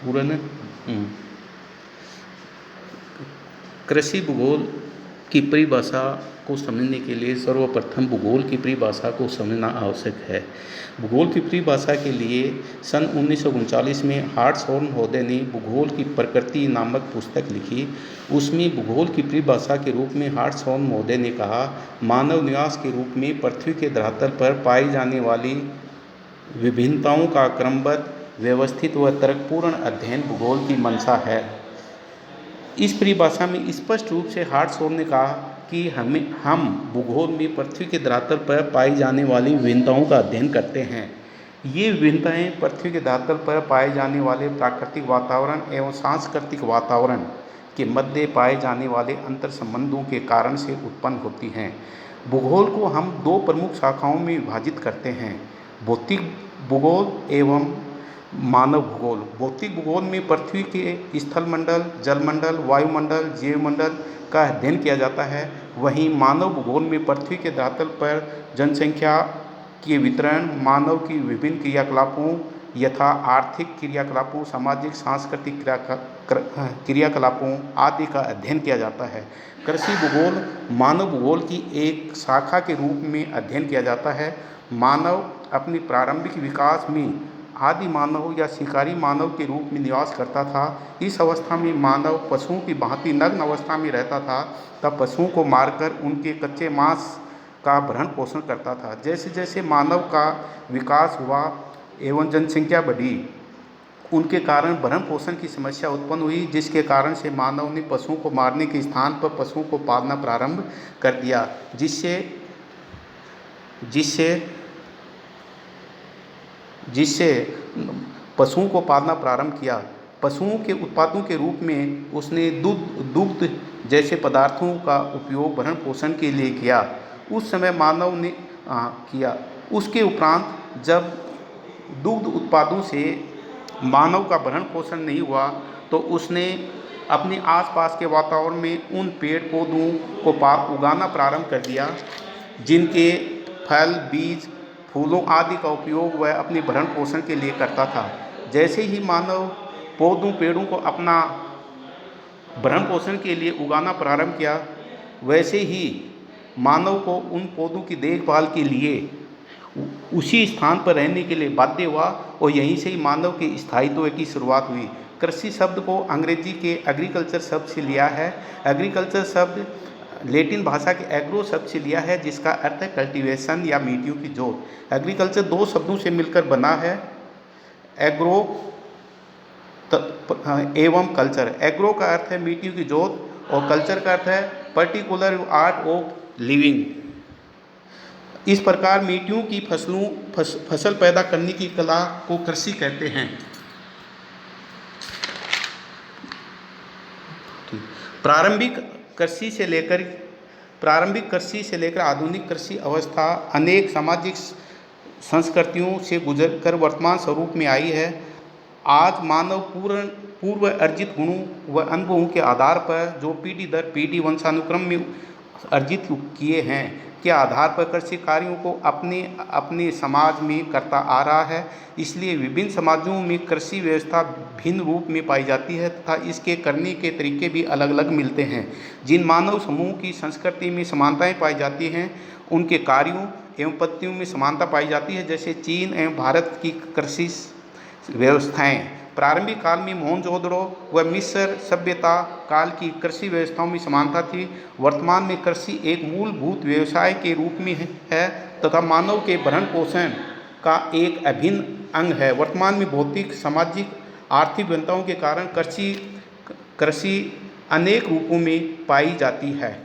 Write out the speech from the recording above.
पूरा ना। कृषि भूगोल की परिभाषा को समझने के लिए सर्वप्रथम भूगोल की परिभाषा को समझना आवश्यक है। भूगोल की परिभाषा के लिए सन 1939 में हार्ट्सहॉर्न महोदय ने भूगोल की प्रकृति नामक पुस्तक लिखी। उसमें भूगोल की परिभाषा के रूप में हार्ट्सहॉर्न महोदय ने कहा, मानव निवास के रूप में पृथ्वी के धरातल पर पाई जाने वाली विभिन्नताओं का क्रमबद्ध, व्यवस्थित व तर्कपूर्ण अध्ययन भूगोल की मंशा है। इस परिभाषा में स्पष्ट रूप से हार्ट्सहॉर्न ने कहा कि हम भूगोल में पृथ्वी के धरातल पर पाई जाने वाली विभिन्नताओं का अध्ययन करते हैं। ये विभिन्नताएं पृथ्वी के धरातल पर पाए जाने वाले प्राकृतिक वातावरण एवं सांस्कृतिक वातावरण के मध्य पाए जाने वाले अंतर संबंधों के कारण से उत्पन्न होती हैं। भूगोल को हम दो प्रमुख शाखाओं में विभाजित करते हैं, भौतिक भूगोल एवं मानव भूगोल। भौतिक भूगोल में पृथ्वी के स्थलमंडल, जलमंडल, वायुमंडल, जीवमंडल का अध्ययन किया जाता है। वहीं मानव भूगोल में पृथ्वी के धरातल पर जनसंख्या के वितरण, मानव की विभिन्न क्रियाकलापों यथा आर्थिक क्रियाकलापों, सामाजिक सांस्कृतिक क्रियाकलापों आदि का अध्ययन किया जाता है। कृषि भूगोल मानव भूगोल की एक शाखा के रूप में अध्ययन किया जाता है। मानव अपने प्रारंभिक विकास में आदि मानव या शिकारी मानव के रूप में निवास करता था। इस अवस्था में मानव पशुओं की भांति नग्न अवस्था में रहता था। तब पशुओं को मारकर उनके कच्चे मांस का भरण पोषण करता था। जैसे जैसे मानव का विकास हुआ एवं जनसंख्या बढ़ी, उनके कारण भरण पोषण की समस्या उत्पन्न हुई, जिसके कारण से मानव ने पशुओं को मारने के स्थान पर पशुओं को पालना प्रारंभ कर दिया, जिससे पशुओं को पालना प्रारंभ किया। पशुओं के उत्पादों के रूप में उसने दुग्ध जैसे पदार्थों का उपयोग भरण पोषण के लिए किया। उस समय मानव ने किया। उसके उपरांत जब दुग्ध उत्पादों से मानव का भरण पोषण नहीं हुआ तो उसने अपने आसपास के वातावरण में उन पेड़ पौधों को उगाना प्रारंभ कर दिया जिनके फल, बीज, फूलों आदि का उपयोग वह अपने भरण पोषण के लिए करता था। जैसे ही मानव पौधों पेड़ों को अपना भरण पोषण के लिए उगाना प्रारंभ किया, वैसे ही मानव को उन पौधों की देखभाल के लिए उसी स्थान पर रहने के लिए बाध्य हुआ और यहीं से ही मानव के स्थायित्व की शुरुआत हुई। कृषि शब्द को अंग्रेजी के एग्रीकल्चर शब्द से लिया है। एग्रीकल्चर शब्द लैटिन भाषा के एग्रो शब्द से लिया है, जिसका अर्थ है कल्टीवेशन या मिट्टियों की जोत। एग्रीकल्चर दो शब्दों से मिलकर बना है, एग्रो एवं कल्चर। एग्रो का अर्थ है मिट्टियों की जोत और कल्चर का अर्थ है पर्टिकुलर आर्ट ऑफ लिविंग। इस प्रकार मिट्टियों की फसल पैदा करने की कला को कृषि कहते हैं। प्रारंभिक कृषि से लेकर आधुनिक कृषि अवस्था अनेक सामाजिक संस्कृतियों से गुजरकर वर्तमान स्वरूप में आई है। आज मानव पूर्व अर्जित गुणों व अनुभवों के आधार पर जो पीढ़ी दर पीढ़ी वंशानुक्रम में अर्जित किए हैं के आधार पर कृषि कार्यों को अपने समाज में करता आ रहा है। इसलिए विभिन्न समाजों में कृषि व्यवस्था भिन्न रूप में पाई जाती है तथा इसके करने के तरीके भी अलग अलग मिलते हैं। जिन मानव समूह की संस्कृति में समानताएं पाई जाती हैं, उनके कार्यों एवं पद्धतियों में समानता पाई जाती है। जैसे चीन एवं भारत की कृषि व्यवस्थाएं प्रारंभिक काल में मोहनजोदड़ो व मिस्र सभ्यता काल की कृषि व्यवस्थाओं में समानता थी। वर्तमान में कृषि एक मूलभूत व्यवसाय के रूप में है तथा मानव के भरण पोषण का एक अभिन्न अंग है। वर्तमान में भौतिक, सामाजिक, आर्थिक भिन्नताओं के कारण कृषि अनेक रूपों में पाई जाती है।